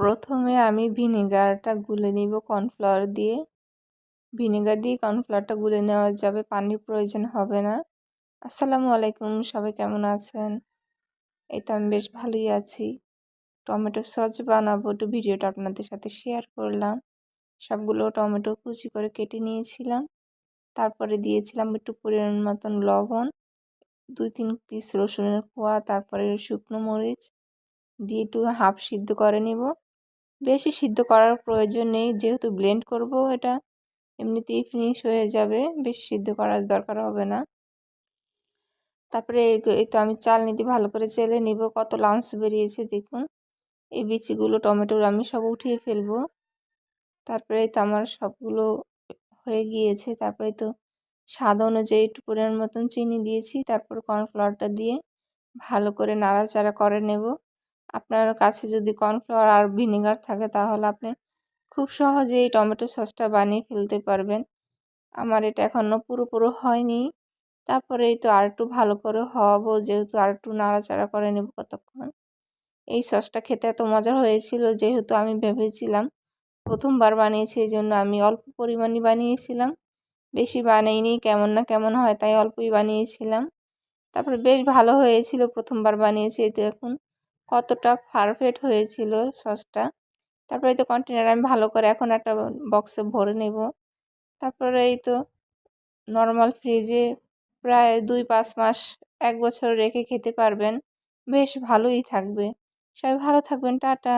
প্রথমে আমি ভিনেগারটা গুলে নিব কর্নফ্লাওয়ার দিয়ে। ভিনেগার দিয়ে কর্নফ্লাওয়ারটা গুলে নেওয়া যাবে, পানির প্রয়োজন হবে না। আসসালামু আলাইকুম, সবাই কেমন আছেন? এই তো আমি বেশ ভালোই আছি। টমেটো সস বানাবো, একটু ভিডিওটা আপনাদের সাথে শেয়ার করলাম। সবগুলো টমেটো কুচি করে কেটে নিয়েছিলাম। তারপরে দিয়েছিলাম একটু পরিমাণ মতন লবণ, 2-3 পিস রসুনের কোয়া, তারপরে শুকনো মরিচ দিয়ে একটু হাফ সিদ্ধ করে নিব। বেশি সিদ্ধ করার প্রয়োজন নেই, যেহেতু ব্লেন্ড করব এটা এমনিতেই ফিনিশ হয়ে যাবে, বেশি সিদ্ধ করার দরকার হবে না। তারপরে এই তো আমি চালনি দিয়ে ভালো করে চেলে নিব। কত লাউন্স বেরিয়েছে দেখুন। এই বিচিগুলো টমেটোর আমি সব উঠিয়ে ফেলবো। তারপরে তো আমার সবগুলো হয়ে গিয়েছে। তারপরে তো স্বাদ অনুযায়ী একটু পরিমাণ মতন চিনি দিয়েছি। তারপর কর্নফ্লাওয়ারটা দিয়ে ভালো করে নাড়াচাড়া করে নেব। আপনার কাছে যদি কর্নফ্লাওয়ার আর ভিনেগার থাকে তাহলে আপনি খুব সহজেই টমেটো সসটা বানিয়ে ফেলতে পারবেন। আমার এটা এখনও পুরোপুরি হয়নি। তারপরে এই তো আর একটু ভালো করে হওয়াবো, যেহেতু আর একটু নাড়াচাড়া করে নেব কতক্ষণ। এই সসটা খেতে এত মজার হয়েছিল, যেহেতু আমি ভেবেছিলাম প্রথমবার বানিয়েছি, এই জন্য আমি অল্প পরিমাণই বানিয়েছিলাম, বেশি বানাইনি। কেমন না কেমন হয় তাই অল্পই বানিয়েছিলাম। তারপরে বেশ ভালো হয়েছিল, প্রথমবার বানিয়েছি। এই তো এখন কতটা পারফেক্ট হয়েছিল সসটা। তারপরে এই তো কন্টেনার আমি ভালো করে এখন একটা বক্সে ভরে নেব। তারপরে এই তো নর্মাল ফ্রিজে প্রায় 2-5 মাস, 1 বছর রেখে খেতে পারবেন, বেশ ভালোই থাকবে। সবাই ভালো থাকবেন, টাটা।